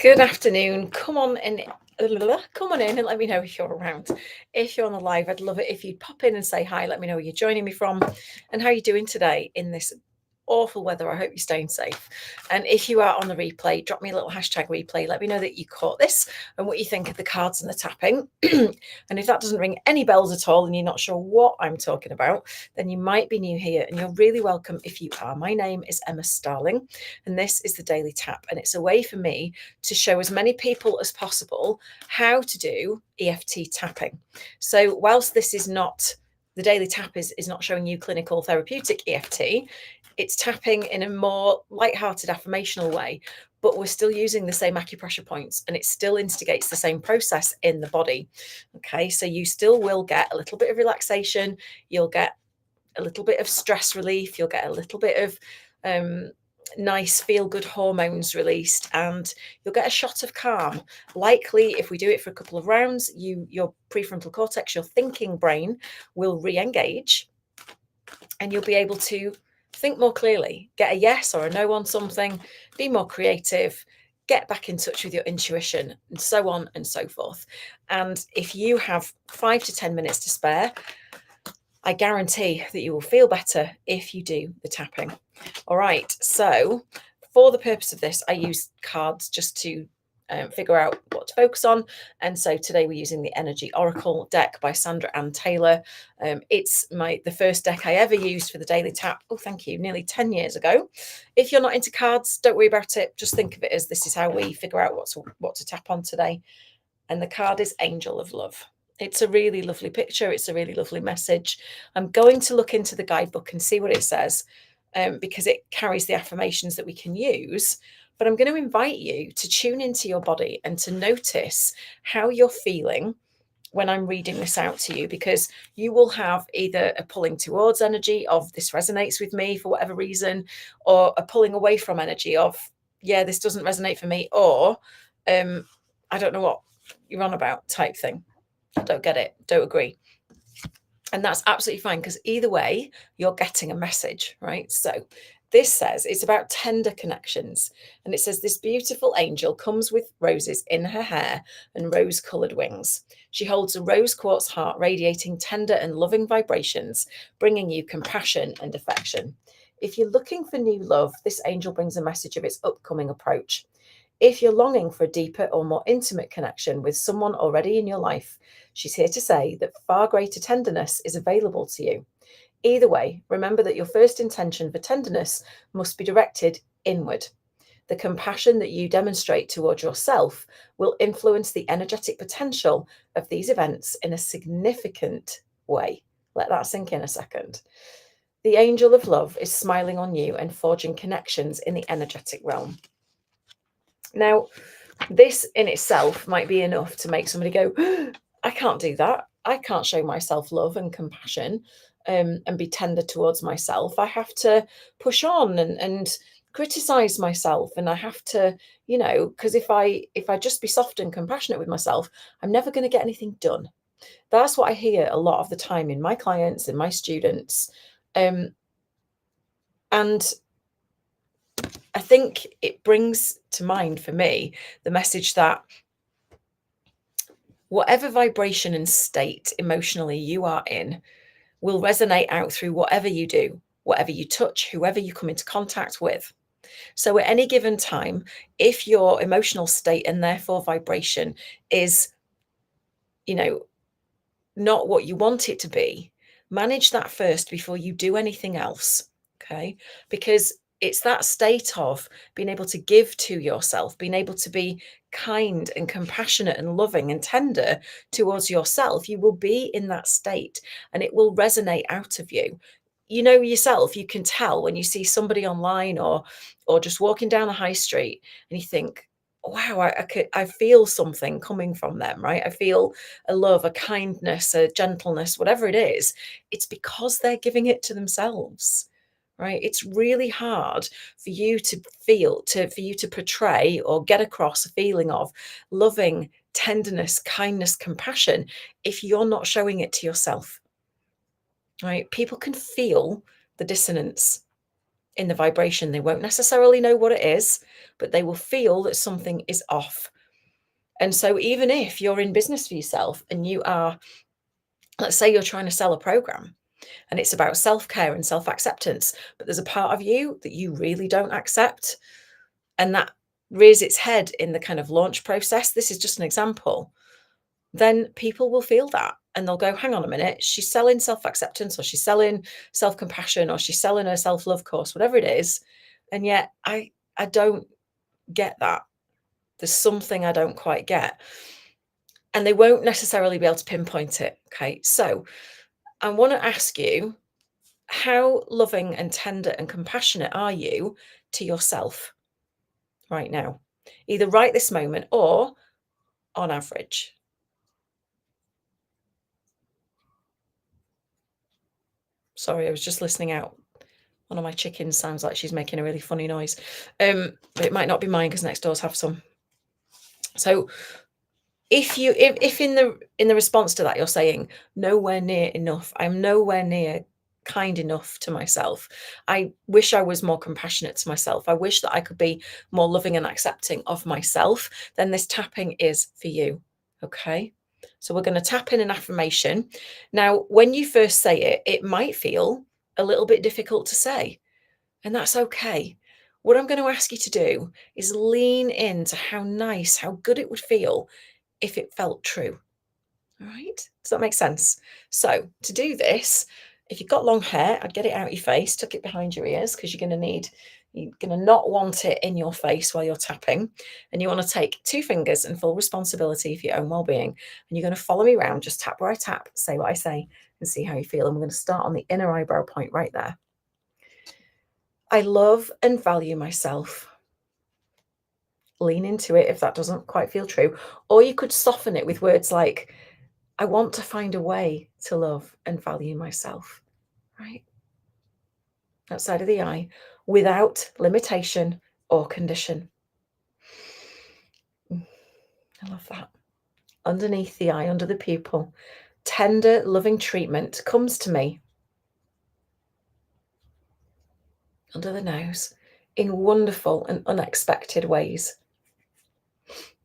Good afternoon. Come on in and let me know if you're around. If you're on the live, I'd love it if you'd pop in and say hi. Let me know where you're joining me from and how you're doing today in this awful weather. I hope you're staying safe. And if you are on the replay, drop me a little hashtag replay. Let me know that you caught this and what you think of the cards and the tapping. And if that doesn't ring any bells at all and you're not sure what I'm talking about, then you might be new here, and you're really welcome if you are. My name is Emma Starling, and this is the Daily Tap, and it's a way for me to show as many people as possible how to do EFT tapping. So whilst this is not, the Daily Tap is not showing you clinical therapeutic EFT, it's tapping in a more light-hearted, affirmational way, but we're still using the same acupressure points, and it still instigates the same process in the body. Okay, so you still will get a little bit of relaxation, you'll get a little bit of stress relief, you'll get a little bit of nice feel-good hormones released, and you'll get a shot of calm. Likely, if we do it for a couple of rounds, your prefrontal cortex, your thinking brain, will re-engage, and you'll be able to think more clearly, get a yes or a no on something, be more creative, get back in touch with your intuition, and so on and so forth. And if you have 5 to 10 minutes to spare, I guarantee that you will feel better if you do the tapping. All right, so for the purpose of this, I use cards just to figure out what to focus on. And so today we're using the Energy Oracle deck by Sandra Ann Taylor. It's the first deck I ever used for the Daily Tap. Oh, thank you, nearly 10 years ago. If you're not into cards, don't worry about it. Just think of it as this is how we figure out what to tap on today. And the card is Angel of Love. It's a really lovely picture. It's a really lovely message. I'm going to look into the guidebook and see what it says, because it carries the affirmations that we can use. But I'm going to invite you to tune into your body and to notice how you're feeling when I'm reading this out to you, because you will have either a pulling towards energy of this resonates with me for whatever reason, or a pulling away from energy of, yeah, this doesn't resonate for me, or I don't know what you're on about type thing. I don't get it, don't agree. And that's absolutely fine, because either way, you're getting a message, right? So this says it's about tender connections. And it says this beautiful angel comes with roses in her hair and rose-colored wings. She holds a rose quartz heart radiating tender and loving vibrations, bringing you compassion and affection. If you're looking for new love, this angel brings a message of its upcoming approach. If you're longing for a deeper or more intimate connection with someone already in your life, she's here to say that far greater tenderness is available to you. Either way, remember that your first intention for tenderness must be directed inward. The compassion that you demonstrate towards yourself will influence the energetic potential of these events in a significant way. Let that sink in a second. The angel of love is smiling on you and forging connections in the energetic realm. Now, this in itself might be enough to make somebody go, I can't do that. I can't show myself love and compassion and be tender towards myself. I have to push on and criticize myself. And I have to, because if I just be soft and compassionate with myself, I'm never going to get anything done. That's what I hear a lot of the time in my clients and my students. And I think it brings to mind for me the message that whatever vibration and state emotionally you are in will resonate out through whatever you do, whatever you touch, whoever you come into contact with. So at any given time, if your emotional state and therefore vibration is, not what you want it to be, manage that first before you do anything else. Okay? Because it's that state of being able to give to yourself, being able to be kind and compassionate and loving and tender towards yourself. You will be in that state and it will resonate out of you. You know yourself, you can tell when you see somebody online or just walking down the high street and you think, wow, I feel something coming from them, right? I feel a love, a kindness, a gentleness, whatever it is. It's because they're giving it to themselves, right? It's really hard for you to for you to portray or get across a feeling of loving, tenderness, kindness, compassion if you're not showing it to yourself, right? People can feel the dissonance in the vibration. They won't necessarily know what it is, but they will feel that something is off. And so even if you're in business for yourself and you are, let's say you're trying to sell a program and it's about self-care and self-acceptance, but there's a part of you that you really don't accept, and that rears its head in the kind of launch process. This is just an example. Then people will feel that and they'll go, hang on a minute, she's selling self-acceptance, or she's selling self-compassion, or she's selling her self-love course, whatever it is. And yet I don't get that. There's something I don't quite get. And they won't necessarily be able to pinpoint it. Okay. So I want to ask you, how loving and tender and compassionate are you to yourself right now? Either right this moment or on average. Sorry, I was just listening out. One of my chickens sounds like she's making a really funny noise. But it might not be mine because next doors have some. So if in the response to that you're saying nowhere near enough, I'm nowhere near kind enough to myself, I wish I was more compassionate to myself, I wish that I could be more loving and accepting of myself, then this tapping is for you. Okay, so we're going to tap in an affirmation. Now when you first say it, it might feel a little bit difficult to say, and that's okay. What I'm going to ask you to do is lean into how nice, how good it would feel if it felt true. All right. Does that make sense? So to do this, if you've got long hair, I'd get it out your face, tuck it behind your ears, because you're going to not want it in your face while you're tapping. And you want to take 2 fingers and full responsibility for your own well-being. And you're going to follow me around, just tap where I tap, say what I say, and see how you feel. And we're going to start on the inner eyebrow point right there. I love and value myself. Lean into it if that doesn't quite feel true. Or you could soften it with words like, I want to find a way to love and value myself, right? Outside of the eye, without limitation or condition. I love that. Underneath the eye, under the pupil, tender, loving treatment comes to me. Under the nose, in wonderful and unexpected ways.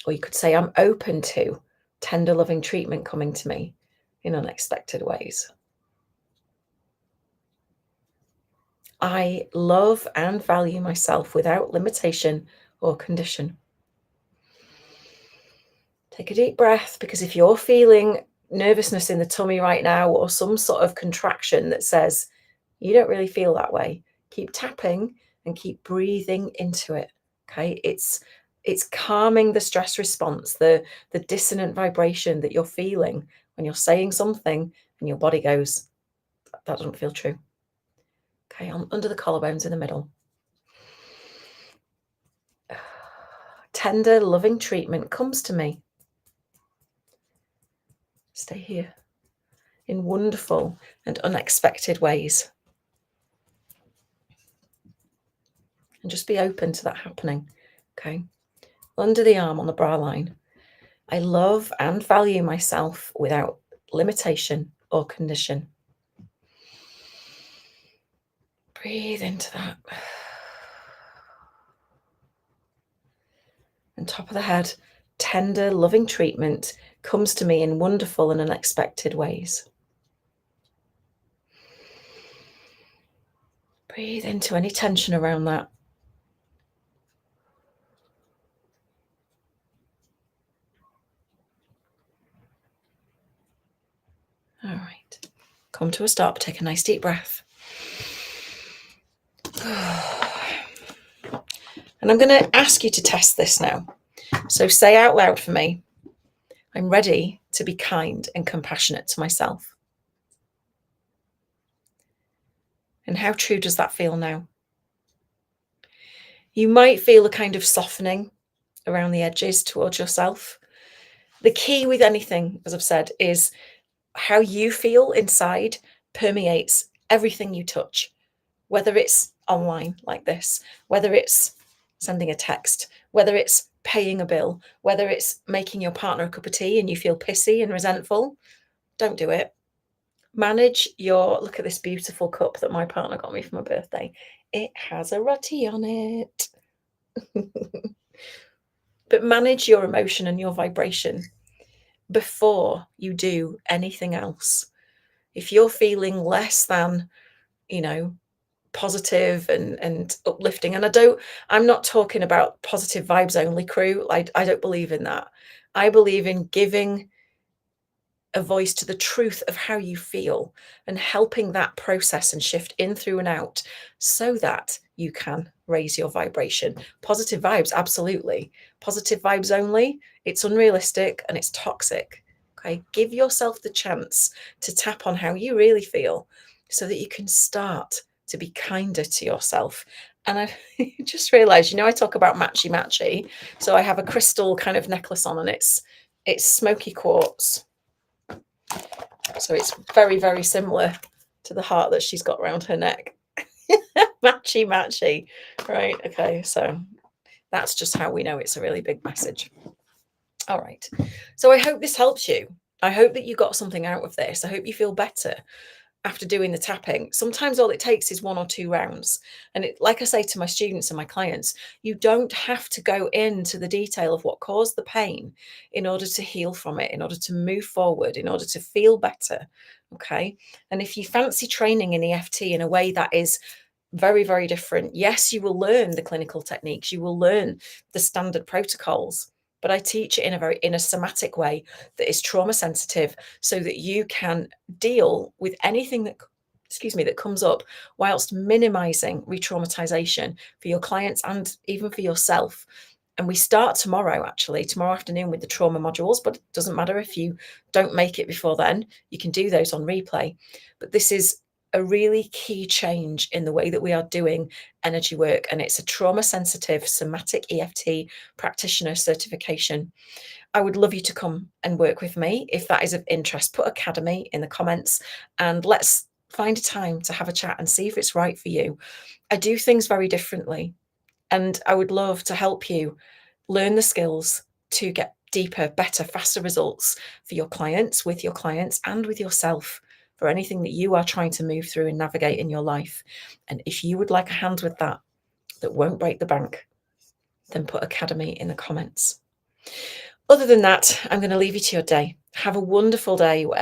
Or you could say, I'm open to tender, loving treatment coming to me in unexpected ways. I love and value myself without limitation or condition. Take a deep breath, because if you're feeling nervousness in the tummy right now, or some sort of contraction that says you don't really feel that way, keep tapping and keep breathing into it. Okay, it's calming the stress response, the dissonant vibration that you're feeling when you're saying something and your body goes, that doesn't feel true. Okay, under the collarbones in the middle. Tender, loving treatment comes to me. Stay here in wonderful and unexpected ways. And just be open to that happening. Okay. Under the arm on the bra line. I love and value myself without limitation or condition. Breathe into that. And top of the head, tender, loving treatment comes to me in wonderful and unexpected ways. Breathe into any tension around that. All right. Come to a stop. Take a nice deep breath. And I'm going to ask you to test this now. So say out loud for me, I'm ready to be kind and compassionate to myself. And how true does that feel now? You might feel a kind of softening around the edges towards yourself. The key with anything, as I've said, is how you feel inside permeates everything you touch, whether it's online like this, whether it's sending a text, whether it's paying a bill, whether it's making your partner a cup of tea and you feel pissy and resentful. Don't do it. Manage your, look at this beautiful cup that my partner got me for my birthday. It has a roti on it. But manage your emotion and your vibration before you do anything else. If you're feeling less than, you know, positive and uplifting, and I'm not talking about positive vibes only crew. I don't believe in that. I believe in giving a voice to the truth of how you feel and helping that process and shift in, through, and out so that you can raise your vibration. Positive vibes, absolutely. Positive vibes only, it's unrealistic and it's toxic. Okay, give yourself the chance to tap on how you really feel so that you can start to be kinder to yourself. And I just realized, I talk about matchy matchy. So I have a crystal kind of necklace on, and it's smoky quartz. So it's very, very similar to the heart that she's got around her neck. Matchy, matchy. Right. Okay. So that's just how we know it's a really big message. All right. So I hope this helps you. I hope that you got something out of this. I hope you feel better after doing the tapping. Sometimes all it takes is 1 or 2 rounds. And like I say to my students and my clients, you don't have to go into the detail of what caused the pain in order to heal from it, in order to move forward, in order to feel better. Okay. And if you fancy training in EFT in a way that is very, very different, yes, you will learn the clinical techniques, you will learn the standard protocols, but I teach it in a somatic way that is trauma sensitive, so that you can deal with anything that comes up, whilst minimizing re-traumatization for your clients and even for yourself. And we start tomorrow afternoon, with the trauma modules, but it doesn't matter if you don't make it before then, you can do those on replay. But this is a really key change in the way that we are doing energy work, and it's a trauma sensitive somatic EFT practitioner certification. I would love you to come and work with me. If that is of interest, put Academy in the comments and let's find a time to have a chat and see if it's right for you. I do things very differently, and I would love to help you learn the skills to get deeper, better, faster results for your clients, with your clients, and with yourself, for anything that you are trying to move through and navigate in your life. And if you would like a hand with that won't break the bank, then put Academy in the comments. Other than that, I'm going to leave you to your day. Have a wonderful day, whatever